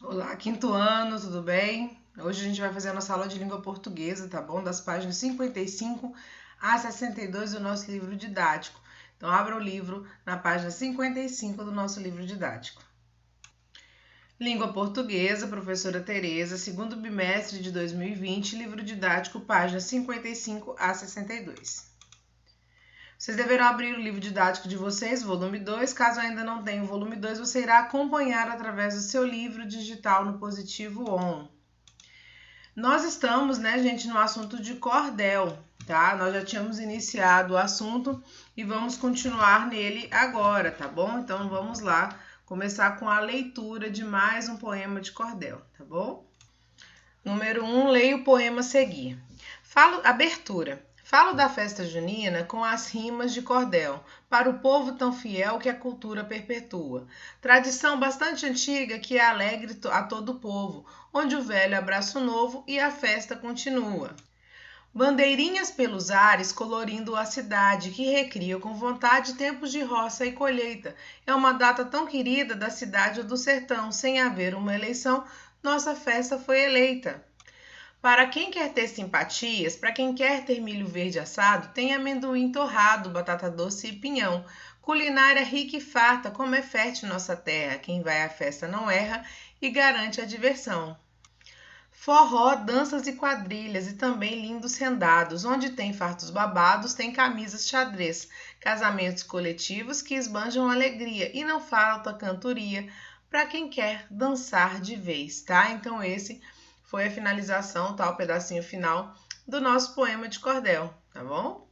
Olá, quinto ano, tudo bem? Hoje a gente vai fazer a nossa aula de língua portuguesa, tá bom? Das páginas 55 a 62 do nosso livro didático. Então, abra o livro na página 55 do nosso livro didático. Língua portuguesa, professora Tereza, segundo bimestre de 2020, livro didático, páginas 55 a 62. Vocês deverão abrir o livro didático de vocês, volume 2. Caso ainda não tenha o volume 2, você irá acompanhar através do seu livro digital no positivo ON. Nós estamos, né, gente, no assunto de cordel, tá? Nós já tínhamos iniciado o assunto e vamos continuar nele agora, tá bom? Então vamos lá começar com a leitura de mais um poema de cordel, tá bom? Número 1, leia o poema a seguir. Abertura. Falo da festa junina com as rimas de cordel, para o povo tão fiel que a cultura perpetua. Tradição bastante antiga que é alegre a todo o povo, onde o velho abraça o novo e a festa continua. Bandeirinhas pelos ares colorindo a cidade, que recria com vontade tempos de roça e colheita. É uma data tão querida da cidade ou do sertão, sem haver uma eleição, nossa festa foi eleita. Para quem quer ter simpatias, para quem quer ter milho verde assado, tem amendoim torrado, batata doce e pinhão. Culinária rica e farta, como é fértil nossa terra. Quem vai à festa não erra e garante a diversão. Forró, danças e quadrilhas e também lindos rendados, onde tem fartos babados, tem camisas xadrez, casamentos coletivos que esbanjam alegria e não falta cantoria para quem quer dançar de vez, tá? Então esse foi a finalização, tá? O pedacinho final do nosso poema de cordel, tá bom?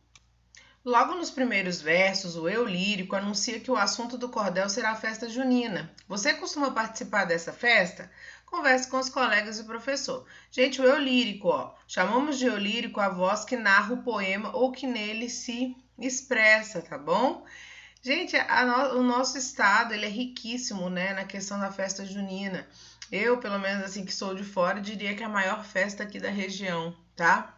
Logo nos primeiros versos, o eu lírico anuncia que o assunto do cordel será a festa junina. Você costuma participar dessa festa? Converse com os colegas e professor. Gente, o eu lírico, ó. Chamamos de eu lírico a voz que narra o poema ou que nele se expressa, tá bom? Gente, o nosso estado, ele é riquíssimo, né, na questão da festa junina. Eu, pelo menos assim, que sou de fora, diria que é a maior festa aqui da região, tá?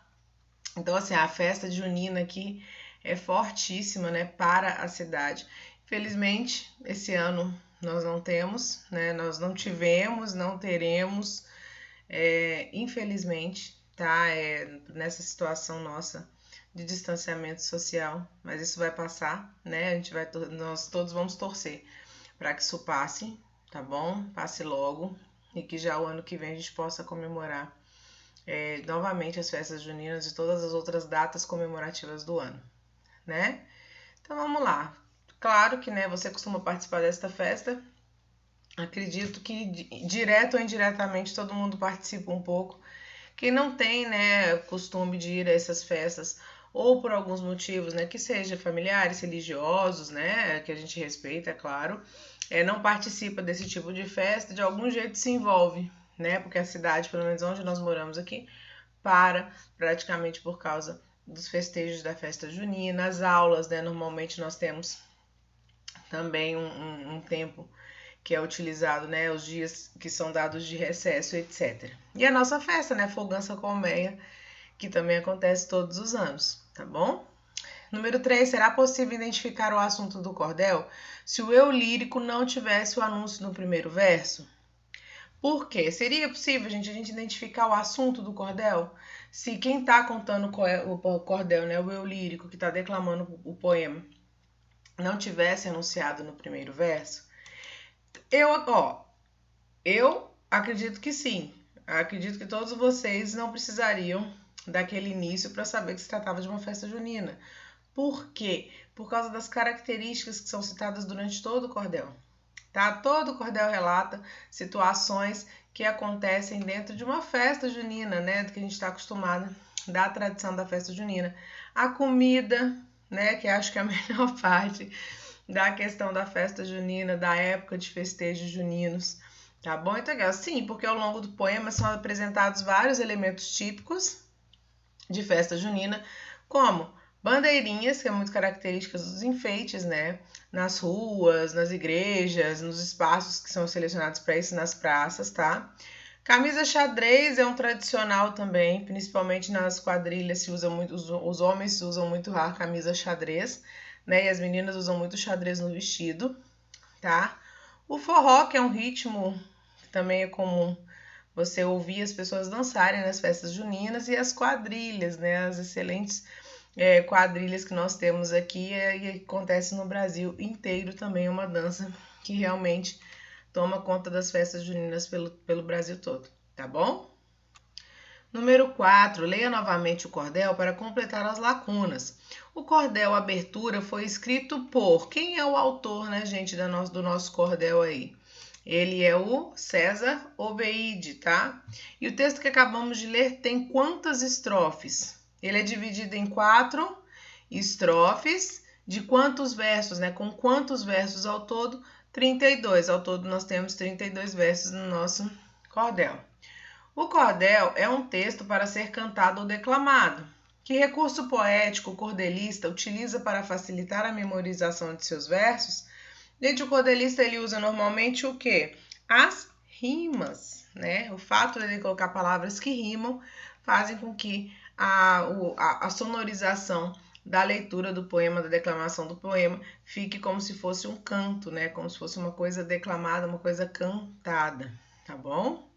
Então, assim, a festa junina aqui é fortíssima, né, para a cidade. Infelizmente, esse ano nós não temos, né, nós não tivemos, não teremos, infelizmente, tá, nessa situação nossa de distanciamento social, mas isso vai passar, né, nós todos vamos torcer para que isso passe, tá bom? Passe logo e que já o ano que vem a gente possa comemorar novamente as festas juninas e todas as outras datas comemorativas do ano, né? Então vamos lá. Claro que, né, você costuma participar desta festa. Acredito que direto ou indiretamente todo mundo participa um pouco. Quem não tem, né, costume de ir a essas festas ou por alguns motivos, né, que seja familiares, religiosos, né, que a gente respeita, é claro, não participa desse tipo de festa, de algum jeito se envolve, né, porque a cidade, pelo menos onde nós moramos aqui, para praticamente por causa dos festejos da festa junina, as aulas, né, normalmente nós temos também um tempo que é utilizado, né, os dias que são dados de recesso, etc. E a nossa festa, né, Folgança Colmeia, que também acontece todos os anos, tá bom? Número 3, será possível identificar o assunto do cordel se o eu lírico não tivesse o anúncio no primeiro verso? Por quê? Seria possível, gente, a gente identificar o assunto do cordel? Se quem está contando o cordel, né, o eu lírico que está declamando o poema, não tivesse anunciado no primeiro verso? Eu acredito que sim. Acredito que todos vocês não precisariam daquele início para saber que se tratava de uma festa junina. Por quê? Por causa das características que são citadas durante todo o cordel. Tá? Todo o cordel relata situações que acontecem dentro de uma festa junina, né? Do que a gente está acostumado da tradição da festa junina. A comida, né? Que acho que é a melhor parte da questão da festa junina, da época de festejos juninos, tá bom? Então, sim, porque ao longo do poema são apresentados vários elementos típicos de festa junina, como bandeirinhas, que é muito características dos enfeites, né? Nas ruas, nas igrejas, nos espaços que são selecionados para isso, nas praças, tá? Camisa xadrez é um tradicional também, principalmente nas quadrilhas se usa muito, os homens usam muito a camisa xadrez, né? E as meninas usam muito xadrez no vestido, tá? O forró, que é um ritmo também é comum você ouvir as pessoas dançarem nas festas juninas e as quadrilhas, né? As excelentes quadrilhas que nós temos aqui e acontece no Brasil inteiro também, é uma dança que realmente toma conta das festas juninas pelo Brasil todo, tá bom? Número 4, leia novamente o cordel para completar as lacunas. O cordel Abertura foi escrito por... Quem é o autor, né, gente, do nosso cordel aí? Ele é o César Obeide, tá? E o texto que acabamos de ler tem quantas estrofes? Ele é dividido em 4 estrofes. De quantos versos, né? Com quantos versos ao todo? 32. Ao todo nós temos 32 versos no nosso cordel. O cordel é um texto para ser cantado ou declamado. Que recurso poético o cordelista utiliza para facilitar a memorização de seus versos? Gente, o cordelista ele usa normalmente o quê? As rimas, né? O fato de ele colocar palavras que rimam fazem com que a sonorização da leitura do poema, da declamação do poema, fique como se fosse um canto, né? Como se fosse uma coisa declamada, uma coisa cantada, tá bom?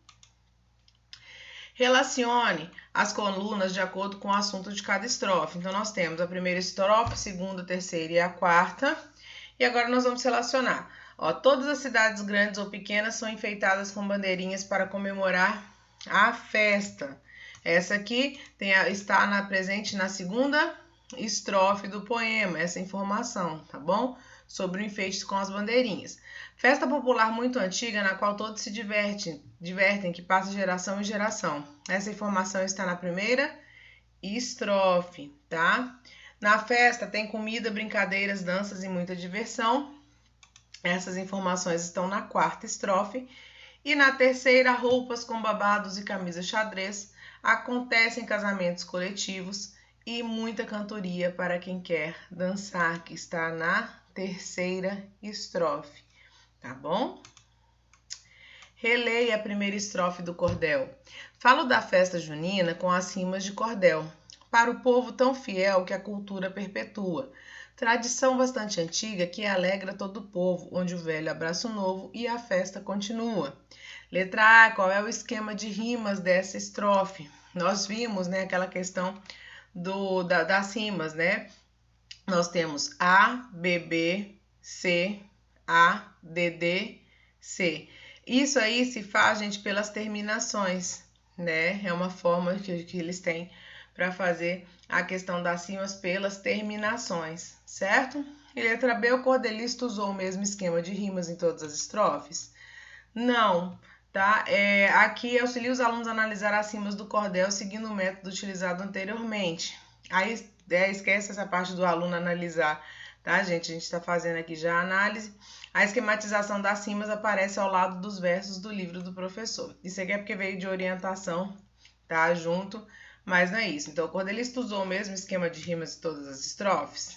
Relacione as colunas de acordo com o assunto de cada estrofe. Então, nós temos a primeira estrofe, a segunda, a terceira e a quarta. E agora nós vamos relacionar. Ó, todas as cidades grandes ou pequenas são enfeitadas com bandeirinhas para comemorar a festa. Essa aqui está presente na segunda estrofe do poema, essa informação, tá bom? Sobre o enfeite com as bandeirinhas. Festa popular muito antiga na qual todos se divertem, que passa de geração em geração. Essa informação está na primeira estrofe, tá? Na festa tem comida, brincadeiras, danças e muita diversão. Essas informações estão na quarta estrofe. E na terceira, roupas com babados e camisas xadrez. Acontecem casamentos coletivos e muita cantoria para quem quer dançar, que está na terceira estrofe, tá bom? Releia a primeira estrofe do cordel. Falo da festa junina com as rimas de cordel, para o povo tão fiel que a cultura perpetua. Tradição bastante antiga que alegra todo o povo, onde o velho abraça o novo e a festa continua. Letra A, qual é o esquema de rimas dessa estrofe? Nós vimos, né, aquela questão das rimas, né? Nós temos A, B, B, C, A, D, D, C. Isso aí se faz, gente, pelas terminações, né? É uma forma que eles têm para fazer a questão das rimas pelas terminações, certo? E letra B, o cordelista usou o mesmo esquema de rimas em todas as estrofes? Não, tá? Aqui auxilia os alunos a analisar as rimas do cordel seguindo o método utilizado anteriormente. Aí esquece essa parte do aluno analisar, tá, gente? A gente está fazendo aqui já a análise. A esquematização das rimas aparece ao lado dos versos do livro do professor. Isso aqui é porque veio de orientação, tá? Junto, mas não é isso. Então, o cordelista usou o mesmo esquema de rimas em todas as estrofes?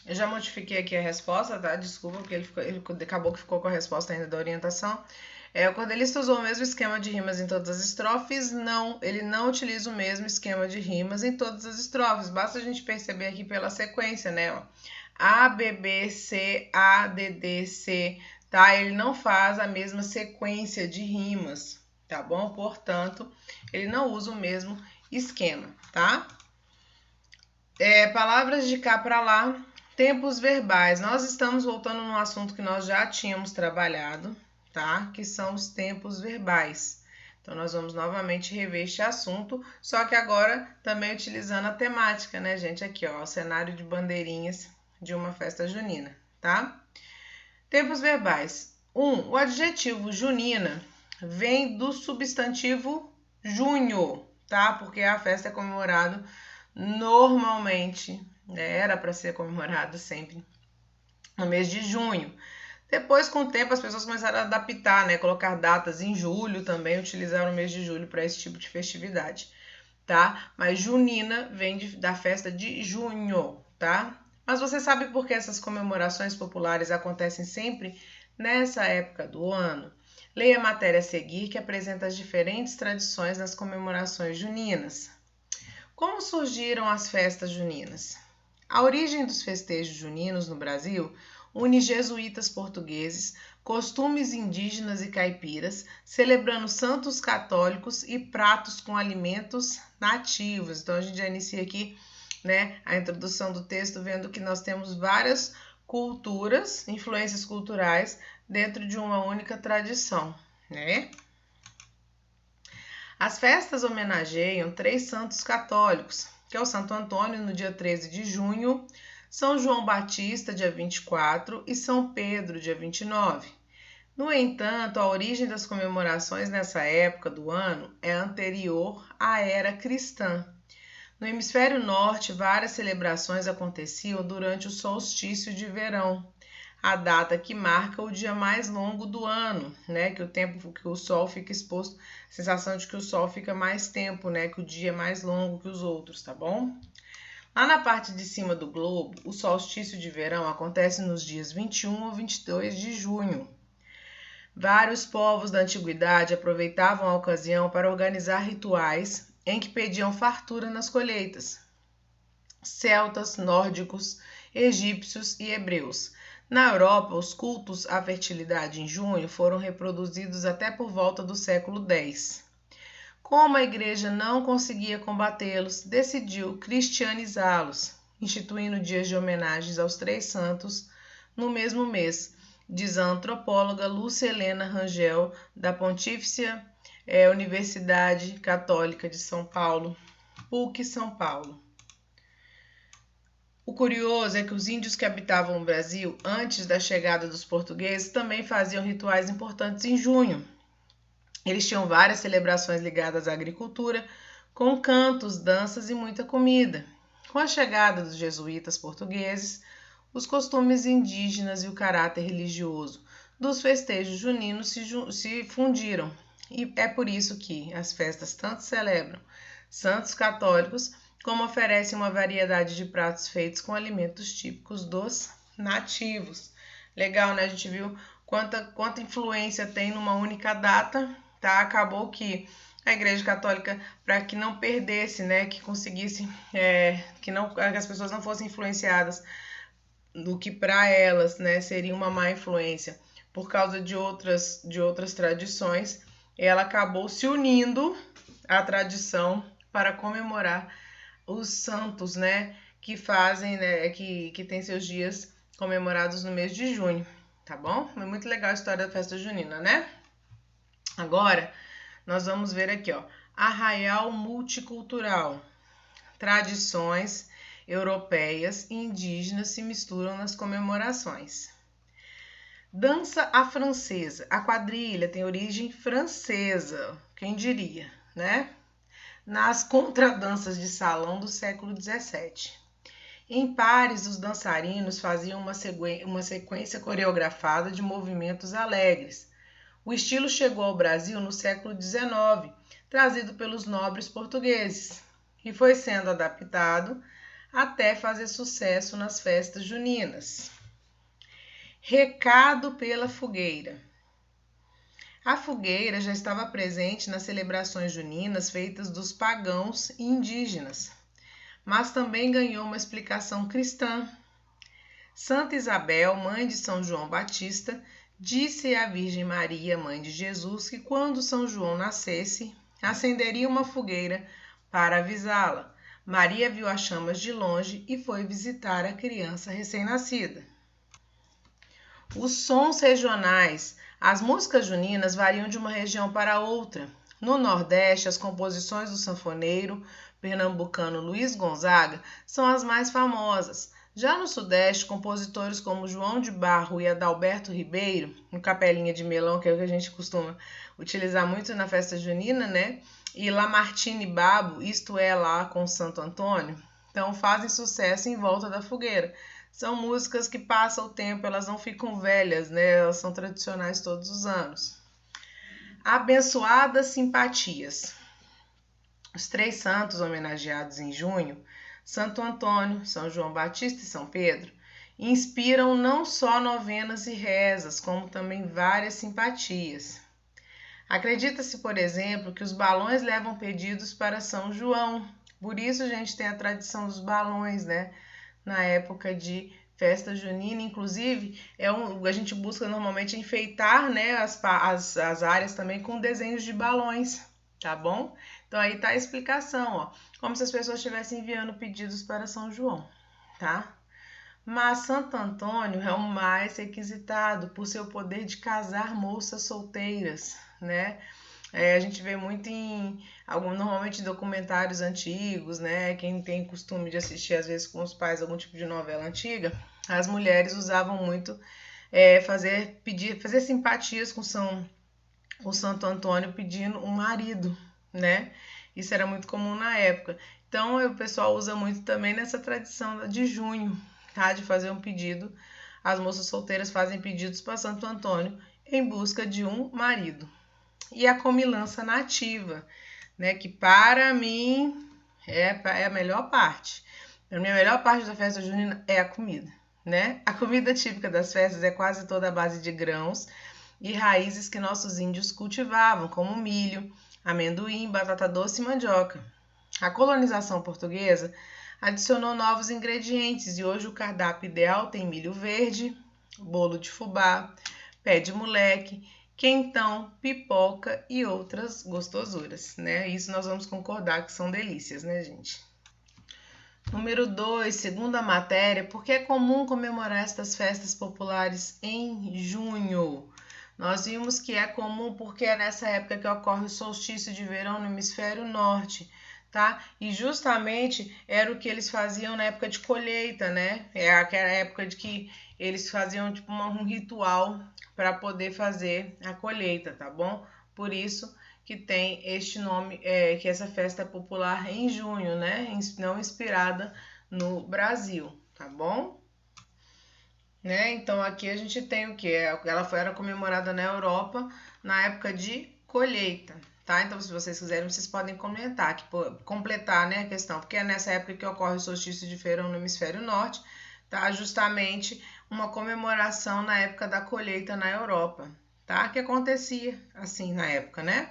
Eu já modifiquei aqui a resposta, tá? Desculpa, porque ele acabou que ficou com a resposta ainda da orientação. O cordelista usou o mesmo esquema de rimas em todas as estrofes? Não, ele não utiliza o mesmo esquema de rimas em todas as estrofes. Basta a gente perceber aqui pela sequência, né? Ó. A, B, B, C, A, D, D, C, tá? Ele não faz a mesma sequência de rimas, tá bom? Portanto, ele não usa o mesmo esquema, tá? Palavras de cá para lá, tempos verbais. Nós estamos voltando num assunto que nós já tínhamos trabalhado, tá? Que são os tempos verbais. Então, nós vamos novamente rever este assunto, só que agora também utilizando a temática, né, gente? Aqui, ó, o cenário de bandeirinhas de uma festa junina, tá? Tempos verbais. 1. O adjetivo junina vem do substantivo junho, tá? Porque a festa é comemorada normalmente, né? Era para ser comemorada sempre no mês de junho. Depois, com o tempo, as pessoas começaram a adaptar, né? Colocar datas em julho também, utilizaram o mês de julho para esse tipo de festividade, tá? Mas junina vem da festa de junho, tá? Mas você sabe por que essas comemorações populares acontecem sempre nessa época do ano? Leia a matéria a seguir que apresenta as diferentes tradições nas comemorações juninas. Como surgiram as festas juninas? A origem dos festejos juninos no Brasil une jesuítas portugueses, costumes indígenas e caipiras, celebrando santos católicos e pratos com alimentos nativos. Então, a gente já inicia aqui, né, a introdução do texto, vendo que nós temos várias culturas, influências culturais, dentro de uma única tradição, né? As festas homenageiam 3 santos católicos, que é o Santo Antônio, no dia 13 de junho, São João Batista, dia 24, e São Pedro, dia 29. No entanto, a origem das comemorações nessa época do ano é anterior à era cristã. No hemisfério norte, várias celebrações aconteciam durante o solstício de verão, a data que marca o dia mais longo do ano, né? Que o tempo que o sol fica exposto, a sensação de que o sol fica mais tempo, né? Que o dia é mais longo que os outros, tá bom? Lá na parte de cima do globo, o solstício de verão acontece nos dias 21 ou 22 de junho. Vários povos da antiguidade aproveitavam a ocasião para organizar rituais em que pediam fartura nas colheitas. Celtas, nórdicos, egípcios e hebreus. Na Europa, os cultos à fertilidade em junho foram reproduzidos até por volta do século X. Como a igreja não conseguia combatê-los, decidiu cristianizá-los, instituindo dias de homenagens aos 3 santos no mesmo mês, diz a antropóloga Lúcia Helena Rangel, da Pontifícia Universidade Católica de São Paulo, PUC São Paulo. O curioso é que os índios que habitavam o Brasil antes da chegada dos portugueses também faziam rituais importantes em junho. Eles tinham várias celebrações ligadas à agricultura, com cantos, danças e muita comida. Com a chegada dos jesuítas portugueses, os costumes indígenas e o caráter religioso dos festejos juninos se fundiram. E é por isso que as festas tanto celebram santos católicos, como oferecem uma variedade de pratos feitos com alimentos típicos dos nativos. Legal, né? A gente viu quanta influência tem numa única data, tá? Acabou que a Igreja Católica, para que não perdesse, né? Que conseguisse, que as pessoas não fossem influenciadas do que para elas, né, seria uma má influência por causa de outras tradições, ela acabou se unindo à tradição para comemorar os santos, né, que fazem, né, que tem seus dias comemorados no mês de junho, tá bom? É muito legal a história da festa junina, né? Agora, nós vamos ver aqui, ó, arraial multicultural. Tradições europeias e indígenas se misturam nas comemorações. Dança à francesa. A quadrilha tem origem francesa, quem diria, né? Nas contradanças de salão do século XVII. Em pares, os dançarinos faziam uma sequência coreografada de movimentos alegres. O estilo chegou ao Brasil no século XIX, trazido pelos nobres portugueses, e foi sendo adaptado até fazer sucesso nas festas juninas. Recado pela fogueira. A fogueira já estava presente nas celebrações juninas feitas dos pagãos e indígenas, mas também ganhou uma explicação cristã. Santa Isabel, mãe de São João Batista, disse à Virgem Maria, mãe de Jesus, que quando São João nascesse, acenderia uma fogueira para avisá-la. Maria viu as chamas de longe e foi visitar a criança recém-nascida. Os sons regionais. As músicas juninas variam de uma região para outra. No Nordeste, as composições do sanfoneiro pernambucano Luiz Gonzaga são as mais famosas. Já no Sudeste, compositores como João de Barro e Adalberto Ribeiro, no Capelinha de Melão, que é o que a gente costuma utilizar muito na festa junina, né? E Lamartine Babo, isto é, lá com Santo Antônio, então fazem sucesso em volta da fogueira. São músicas que passam o tempo, elas não ficam velhas, né? Elas são tradicionais todos os anos. Abençoadas simpatias. Os 3 santos homenageados em junho, Santo Antônio, São João Batista e São Pedro, inspiram não só novenas e rezas, como também várias simpatias. Acredita-se, por exemplo, que os balões levam pedidos para São João. Por isso a gente tem a tradição dos balões, né? Na época de festa junina, inclusive, a gente busca normalmente enfeitar, né, as áreas também com desenhos de balões, tá bom? Então aí tá a explicação, ó, como se as pessoas estivessem enviando pedidos para São João, tá? Mas Santo Antônio é o mais requisitado por seu poder de casar moças solteiras, né? A gente vê muito normalmente em documentários antigos, né? Quem tem costume de assistir às vezes com os pais algum tipo de novela antiga, as mulheres usavam muito fazer simpatias com Santo Antônio pedindo um marido, né? Isso era muito comum na época. Então o pessoal usa muito também nessa tradição de junho, tá? De fazer um pedido. As moças solteiras fazem pedidos para Santo Antônio em busca de um marido. E a comilança nativa, né? Que para mim é a melhor parte. Para mim, a melhor parte da festa junina é a comida, né? A comida típica das festas é quase toda a base de grãos e raízes que nossos índios cultivavam, como milho, amendoim, batata doce e mandioca. A colonização portuguesa adicionou novos ingredientes e hoje o cardápio ideal tem milho verde, bolo de fubá, pé de moleque, quentão, pipoca e outras gostosuras, né? Isso nós vamos concordar que são delícias, né, gente? Número 2, segunda matéria, por que é comum comemorar estas festas populares em junho? Nós vimos que é comum porque é nessa época que ocorre o solstício de verão no hemisfério norte, tá? E justamente era o que eles faziam na época de colheita, né? É aquela época de que eles faziam tipo um ritual para poder fazer a colheita, tá bom? Por isso que tem este nome, que essa festa é popular em junho, né? Não inspirada no Brasil, tá bom? Né? Então aqui a gente tem o que? Era comemorada na Europa na época de colheita, tá? Então se vocês quiserem, vocês podem completar, né, a questão, porque é nessa época que ocorre o solstício de verão no hemisfério norte, tá? Justamente uma comemoração na época da colheita na Europa, tá? Que acontecia assim na época, né?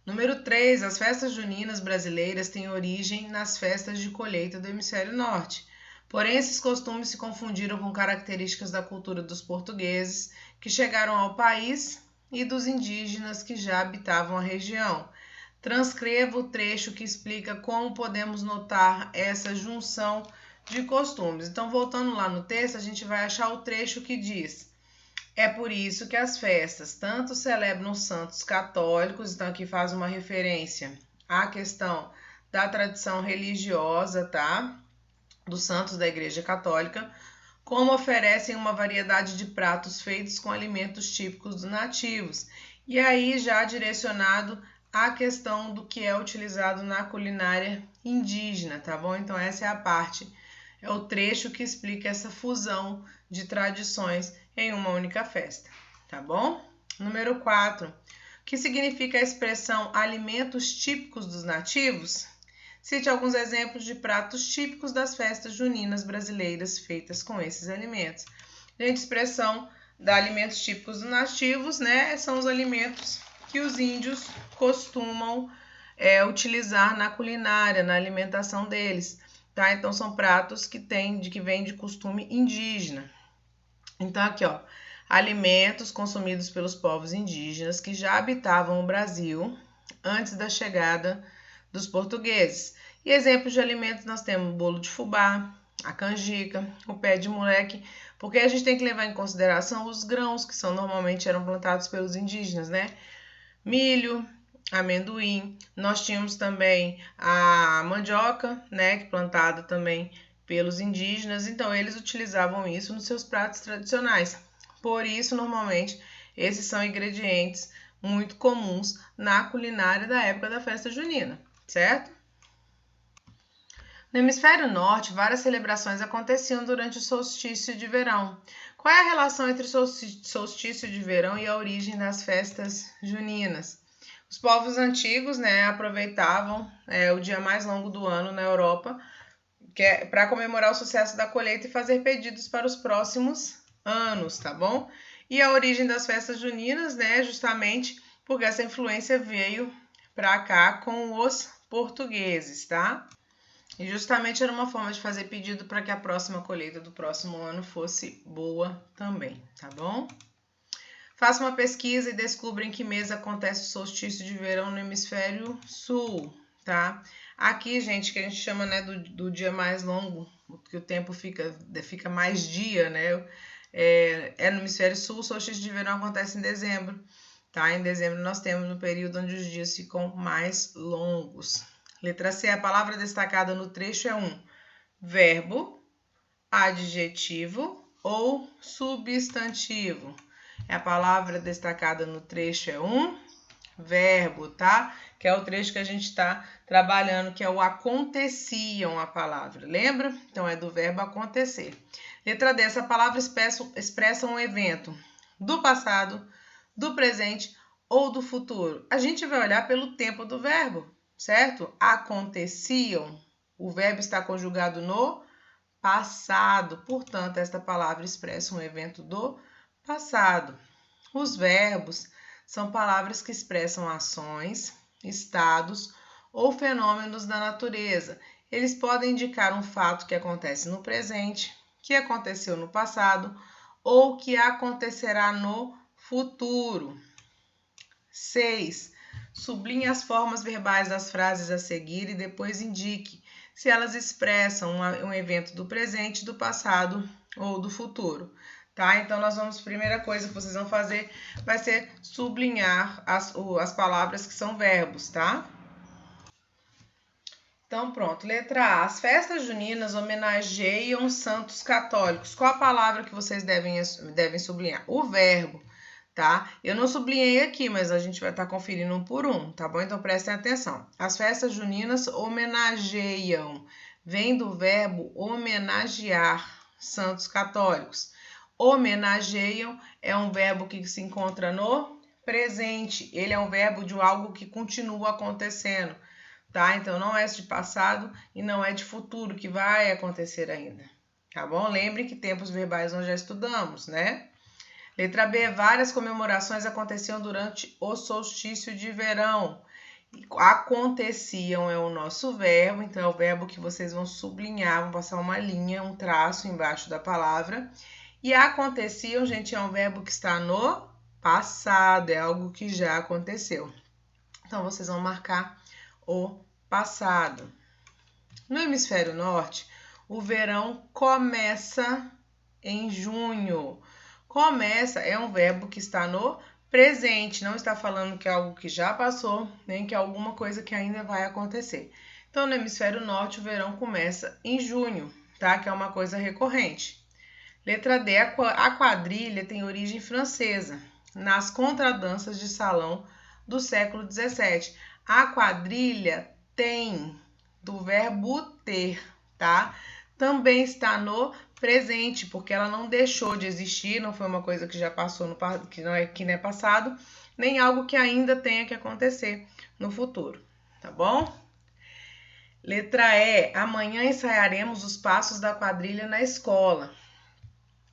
Número 3, as festas juninas brasileiras têm origem nas festas de colheita do hemisfério norte. Porém, esses costumes se confundiram com características da cultura dos portugueses que chegaram ao país e dos indígenas que já habitavam a região. Transcreva o trecho que explica como podemos notar essa junção de costumes. Então, voltando lá no texto, a gente vai achar o trecho que diz: é por isso que as festas tanto celebram os santos católicos, então aqui faz uma referência à questão da tradição religiosa, tá? Dos santos da Igreja Católica, como oferecem uma variedade de pratos feitos com alimentos típicos dos nativos. E aí já direcionado à questão do que é utilizado na culinária indígena, tá bom? Então essa é a parte, é o trecho que explica essa fusão de tradições em uma única festa, tá bom? Número 4. O que significa a expressão alimentos típicos dos nativos? Cite alguns exemplos de pratos típicos das festas juninas brasileiras feitas com esses alimentos. Gente, expressão de alimentos típicos dos nativos, né? São os alimentos que os índios costumam utilizar na culinária, na alimentação deles, tá? Então, são pratos que vêm de costume indígena. Então, aqui, ó, alimentos consumidos pelos povos indígenas que já habitavam o Brasil antes da chegada dos portugueses. E exemplos de alimentos nós temos o bolo de fubá, a canjica, o pé de moleque, porque a gente tem que levar em consideração os grãos que normalmente eram plantados pelos indígenas, né? Milho, amendoim, nós tínhamos também a mandioca, né, plantada também pelos indígenas, então eles utilizavam isso nos seus pratos tradicionais. Por isso, normalmente, esses são ingredientes muito comuns na culinária da época da festa junina, certo? No hemisfério norte, várias celebrações aconteciam durante o solstício de verão. Qual é a relação entre o solstício de verão e a origem das festas juninas? Os povos antigos, né, aproveitavam o dia mais longo do ano na Europa, para comemorar o sucesso da colheita e fazer pedidos para os próximos anos, tá bom? E a origem das festas juninas, né, justamente porque essa influência veio para cá com os portugueses, tá? E justamente era uma forma de fazer pedido para que a próxima colheita do próximo ano fosse boa também, tá bom? Faça uma pesquisa e descubra em que mês acontece o solstício de verão no hemisfério sul, tá? Aqui, gente, que a gente chama, né, do dia mais longo, que o tempo fica mais dia, né? No hemisfério sul, o solstício de verão acontece em dezembro, tá? Em dezembro nós temos um período onde os dias ficam mais longos. Letra C, a palavra destacada no trecho é um verbo, adjetivo ou substantivo. A palavra destacada no trecho é um verbo, tá? Que é o trecho que a gente está trabalhando, que é o aconteciam a palavra, lembra? Então, é do verbo acontecer. Letra D, essa palavra expressa um evento do passado, do presente ou do futuro. A gente vai olhar pelo tempo do verbo, certo? Aconteciam, o verbo está conjugado no passado, portanto, esta palavra expressa um evento do passado. Os verbos são palavras que expressam ações, estados ou fenômenos da natureza. Eles podem indicar um fato que acontece no presente, que aconteceu no passado ou que acontecerá no futuro. 6. Sublinhe as formas verbais das frases a seguir e depois indique se elas expressam um evento do presente, do passado ou do futuro. Tá? Então, primeira coisa que vocês vão fazer vai ser sublinhar as palavras que são verbos, tá? Então, pronto. Letra A. As festas juninas homenageiam os santos católicos. Qual a palavra que vocês devem sublinhar? O verbo, tá? Eu não sublinhei aqui, mas a gente vai estar conferindo um por um, tá bom? Então, prestem atenção. As festas juninas homenageiam. Vem do verbo homenagear santos católicos. Homenageiam é um verbo que se encontra no presente. Ele é um verbo de algo que continua acontecendo, tá? Então, não é de passado e não é de futuro, que vai acontecer ainda, tá bom? Lembre que tempos verbais nós já estudamos, né? Letra B, várias comemorações aconteciam durante o solstício de verão. Aconteciam é o nosso verbo, então é o verbo que vocês vão sublinhar, vão passar uma linha, um traço embaixo da palavra. E aconteciam, gente, é um verbo que está no passado, é algo que já aconteceu. Então, vocês vão marcar o passado. No hemisfério norte, o verão começa em junho. Começa é um verbo que está no presente, não está falando que é algo que já passou, nem que é alguma coisa que ainda vai acontecer. Então, no hemisfério norte, o verão começa em junho, tá? Que é uma coisa recorrente. Letra D, a quadrilha tem origem francesa, nas contradanças de salão do século XVII. A quadrilha tem, do verbo ter, tá? Também está no presente, porque ela não deixou de existir, não foi uma coisa que já passou, que não é passado, nem algo que ainda tenha que acontecer no futuro, tá bom? Letra E, amanhã ensaiaremos os passos da quadrilha na escola.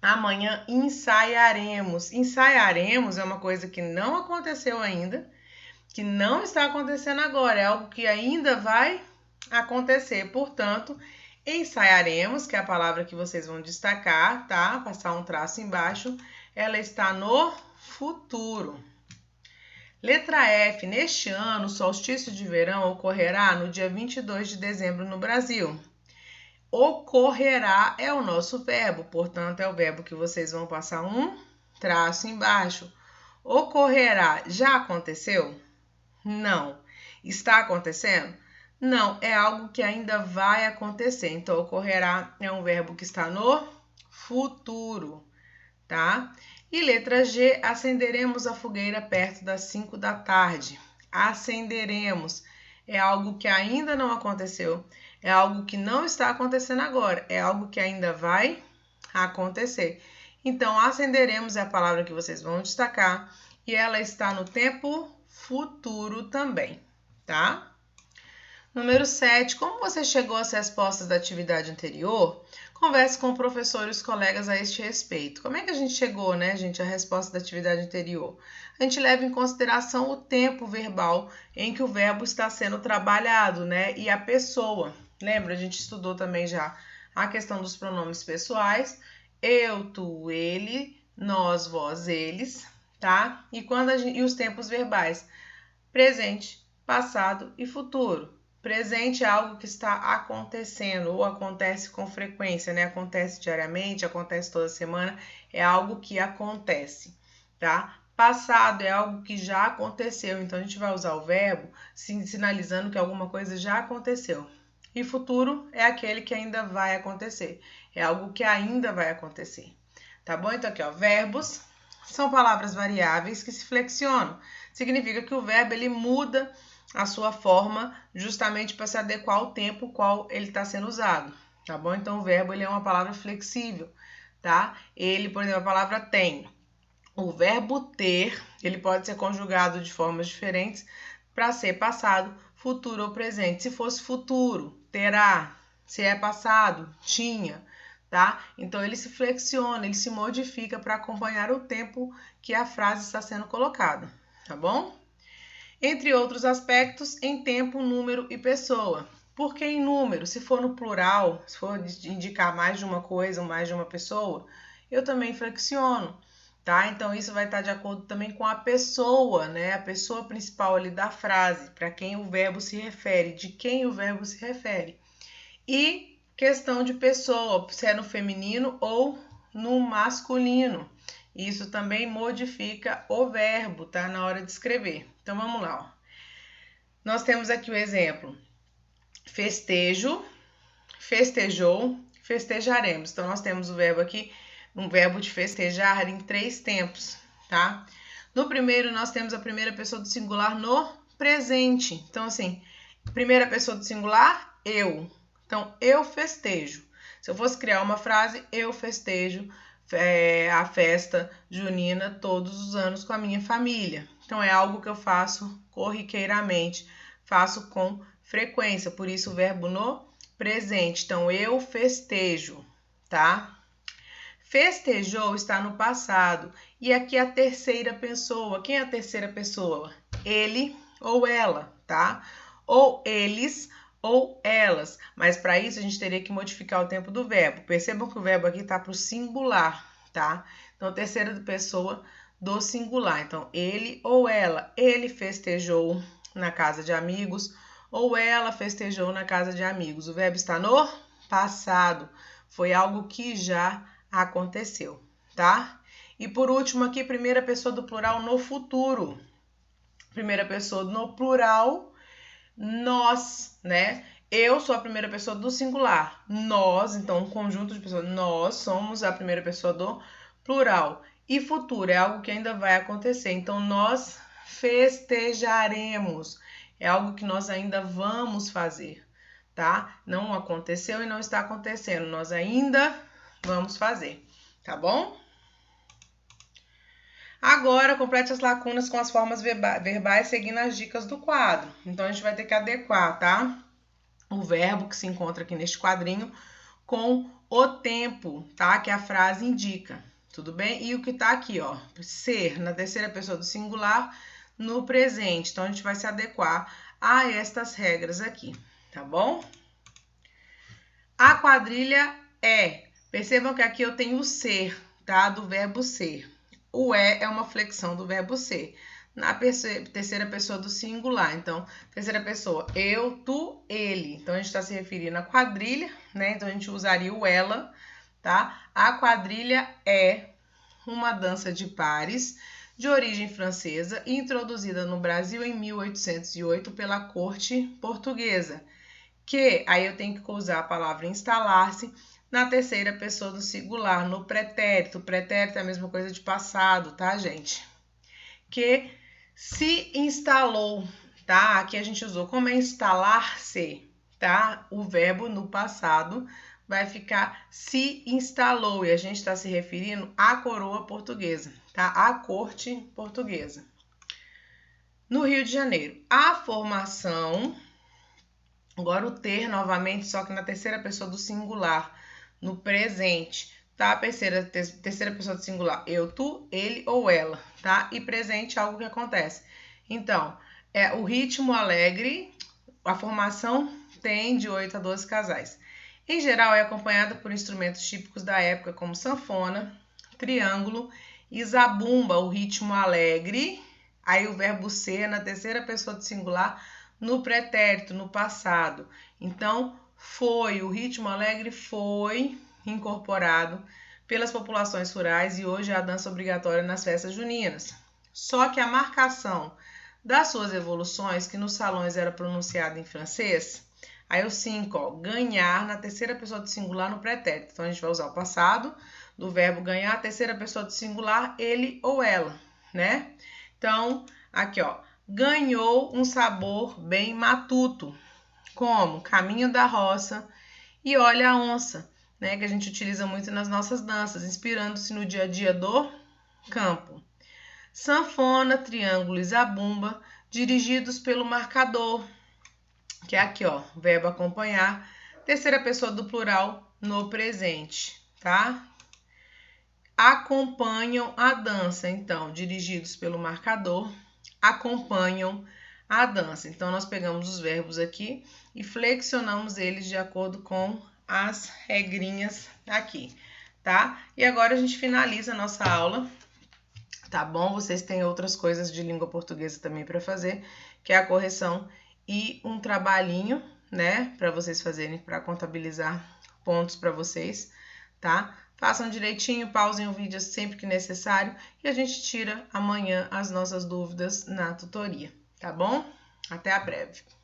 Amanhã ensaiaremos. Ensaiaremos é uma coisa que não aconteceu ainda, que não está acontecendo agora, é algo que ainda vai acontecer. Portanto, ensaiaremos, que é a palavra que vocês vão destacar, tá? Passar um traço embaixo, ela está no futuro. Letra F, neste ano, o solstício de verão ocorrerá no dia 22 de dezembro no Brasil. Ocorrerá é o nosso verbo, portanto, é o verbo que vocês vão passar um traço embaixo. Ocorrerá já aconteceu? Não. Está acontecendo? Não, é algo que ainda vai acontecer. Então, ocorrerá é um verbo que está no futuro, tá? E letra G, acenderemos a fogueira perto das 5 da tarde. Acenderemos é algo que ainda não aconteceu, é algo que não está acontecendo agora, é algo que ainda vai acontecer. Então, acenderemos é a palavra que vocês vão destacar e ela está no tempo futuro também, tá? Número 7. Como você chegou às respostas da atividade anterior? Converse com o professor e os colegas a este respeito. Como é que a gente chegou, né, gente, à resposta da atividade anterior? A gente leva em consideração o tempo verbal em que o verbo está sendo trabalhado, né, e a pessoa. Lembra? A gente estudou também já a questão dos pronomes pessoais. Eu, tu, ele, nós, vós, eles, tá? E os tempos verbais. Presente, passado e futuro. Presente é algo que está acontecendo ou acontece com frequência, né? Acontece diariamente, acontece toda semana, é algo que acontece, tá? Passado é algo que já aconteceu, então a gente vai usar o verbo sinalizando que alguma coisa já aconteceu. E futuro é aquele que ainda vai acontecer, é algo que ainda vai acontecer, tá bom? Então aqui, ó, verbos são palavras variáveis que se flexionam. Significa que o verbo ele muda a sua forma justamente para se adequar ao tempo qual ele está sendo usado, tá bom? Então o verbo ele é uma palavra flexível, tá? Ele, por exemplo, a palavra tem. O verbo ter, ele pode ser conjugado de formas diferentes para ser passado, futuro ou presente. Se fosse futuro, terá. Se é passado, tinha, tá? Então ele se flexiona, ele se modifica para acompanhar o tempo que a frase está sendo colocada, tá bom? Entre outros aspectos, em tempo, número e pessoa. Por que em número? Se for no plural, se for indicar mais de uma coisa ou mais de uma pessoa, eu também flexiono, tá? Então isso vai estar de acordo também com a pessoa, né? A pessoa principal ali da frase, para quem o verbo se refere, de quem o verbo se refere. E questão de pessoa, se é no feminino ou no masculino. Isso também modifica o verbo, tá? Na hora de escrever. Então, vamos lá, ó. Nós temos aqui o exemplo. Festejo, festejou, festejaremos. Então, nós temos o verbo aqui, um verbo de festejar em 3 tempos, tá? No primeiro, nós temos a primeira pessoa do singular no presente. Então, assim, primeira pessoa do singular, eu. Então, eu festejo. Se eu fosse criar uma frase, eu festejo a festa junina todos os anos com a minha família. Então, é algo que eu faço corriqueiramente, faço com frequência, por isso o verbo no presente. Então, eu festejo, tá? Festejou está no passado. E aqui a terceira pessoa. Quem é a terceira pessoa? Ele ou ela, tá? Ou eles ou elas, mas para isso a gente teria que modificar o tempo do verbo. Percebam que o verbo aqui está para o singular, tá? Então, terceira pessoa do singular. Então, ele ou ela. Ele festejou na casa de amigos ou ela festejou na casa de amigos. O verbo está no passado. Foi algo que já aconteceu, tá? E por último aqui, primeira pessoa do plural no futuro. Primeira pessoa no plural, nós, né? Eu sou a primeira pessoa do singular. Nós, então, um conjunto de pessoas. Nós somos a primeira pessoa do plural. E futuro é algo que ainda vai acontecer. Então, nós festejaremos. É algo que nós ainda vamos fazer, tá? Não aconteceu e não está acontecendo. Nós ainda vamos fazer, tá bom? Agora, complete as lacunas com as formas verbais seguindo as dicas do quadro. Então, a gente vai ter que adequar, tá? O verbo que se encontra aqui neste quadrinho com o tempo, tá? Que a frase indica, tudo bem? E o que tá aqui, ó, ser na terceira pessoa do singular no presente. Então, a gente vai se adequar a estas regras aqui, tá bom? A quadrilha é. Percebam que aqui eu tenho o ser, tá? Do verbo ser. O é uma flexão do verbo ser. Na terceira pessoa do singular. Então, terceira pessoa, eu, tu, ele. Então, a gente está se referindo à quadrilha, né? Então, a gente usaria o ela, tá? A quadrilha é uma dança de pares de origem francesa e introduzida no Brasil em 1808 pela corte portuguesa. Que, aí eu tenho que usar a palavra instalar-se na terceira pessoa do singular, no pretérito. Pretérito é a mesma coisa de passado, tá, gente? Que se instalou, tá? Aqui a gente usou como é instalar-se, tá? O verbo no passado vai ficar se instalou e a gente está se referindo à coroa portuguesa, tá? À corte portuguesa. No Rio de Janeiro, a formação, agora o ter novamente, só que na terceira pessoa do singular, no presente, tá? A terceira pessoa do singular, eu, tu, ele ou ela, tá? E presente, algo que acontece. Então, é o ritmo alegre, a formação tem de 8 a 12 casais. Em geral, é acompanhada por instrumentos típicos da época, como sanfona, triângulo e zabumba, o ritmo alegre. Aí o verbo ser na terceira pessoa do singular, no pretérito, no passado. Então, o ritmo alegre foi incorporado pelas populações rurais e hoje é a dança obrigatória nas festas juninas. Só que a marcação das suas evoluções, que nos salões era pronunciada em francês, aí o 5, ó, ganhar na terceira pessoa do singular no pretérito. Então, a gente vai usar o passado do verbo ganhar, a terceira pessoa do singular, ele ou ela, né? Então, aqui, ó, ganhou um sabor bem matuto, como caminho da roça e olha a onça, né? Que a gente utiliza muito nas nossas danças, inspirando-se no dia a dia do campo. Sanfona, triângulo e zabumba, dirigidos pelo marcador, que é aqui, ó, verbo acompanhar, terceira pessoa do plural no presente, tá? Acompanham a dança, então, dirigidos pelo marcador, acompanham a dança. Então, nós pegamos os verbos aqui e flexionamos eles de acordo com as regrinhas aqui, tá? E agora a gente finaliza a nossa aula, tá bom? Vocês têm outras coisas de língua portuguesa também para fazer, que é a correção e um trabalhinho, né, para vocês fazerem, para contabilizar pontos para vocês, tá? Façam direitinho, pausem o vídeo sempre que necessário e a gente tira amanhã as nossas dúvidas na tutoria, tá bom? Até a breve!